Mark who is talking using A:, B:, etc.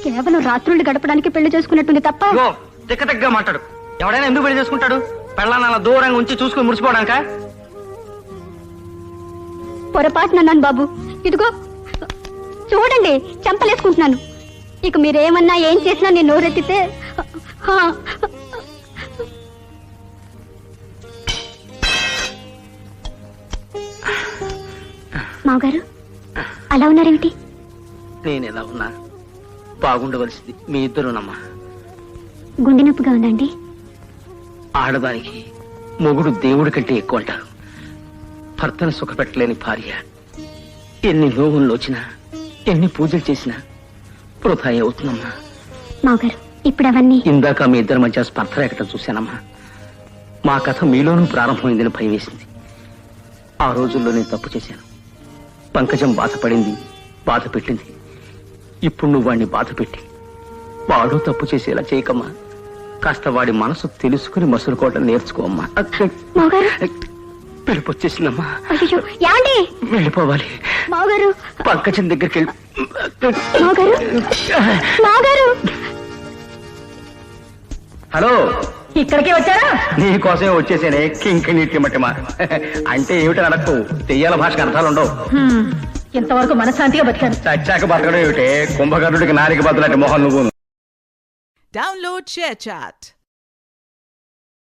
A: కేవలం రాత్రుళ్ళు గడపడానికి పెళ్లి చేసుకున్నట్టుంది తప్ప.
B: తిక్కగా మాట్లాడు. ఎవడైనా ఎందుకు పెళ్లి చేసుకుంటాడు? పెళ్ళాన్ని అలా దూరంగా ఉంచి చూసుకుని మురిసిపోవడానికా?
A: పొరపాటున అన్నాను బాబు. ఇదిగో చూడండి, చెంపలేసుకుంటున్నాను. ఇక మీరేమన్నా ఏం చేసినా నేను నోరెత్తితే మావగారు అలా ఉన్నారేమిటి?
B: నేను ఎలా ఉన్నా బాగుండవలసింది మీ ఇద్దరునమ్మా.
A: గుండె నొప్పిగా ఉందండి.
B: ఆడదానికి మొగుడు దేవుడి కంటే ఎక్కువ అంటారు. భర్తను సుఖపెట్టలేని భార్య ఎన్ని నోవులు వచ్చినా ఎన్ని పూజలు చేసినా వృధా అవుతుందమ్మా.
A: మావగారు ఇప్పుడు అవన్నీ
B: ఇందాక మీ ఇద్దరి మధ్య స్పర్ధ రేఖటం చూశానమ్మా. మా కథ మీలోనూ ప్రారంభమైందని భయం వేసింది. ఆ రోజుల్లో నేను తప్పు చేశాను. పంకజం బాధపడింది, బాధ పెట్టింది. ఇప్పుడు నువ్వు వాడిని బాధ పెట్టి వాడు తప్పు చేసేలా చేయకమ్మా. కాస్త వాడి మనసు తెలుసుకుని మసులుకోవడం నేర్చుకోమ్మా. పిలుపు వచ్చేసిందమ్మా. వెళ్ళిపోవాలి.
A: మావగారు
B: పంకజం దగ్గరికి వెళ్ళి. హలో,
A: ఇక్కడికే వచ్చారా?
B: నీకోసమే వచ్చేసేనే కింకిణీటి మట్టిమా. అంటే ఏమిటి అడక్కు, తెయ్యాల భాషకు అర్థాలు ఉండవు.
A: ఇంతవరకు మనశ్శాంతిగా బతికాను.
B: చచ్చాక బతకడం ఏమిటే, కుంభకర్ణుడికి నారికి బదులంటే మొహం నువ్వు.
C: Download ShareChat.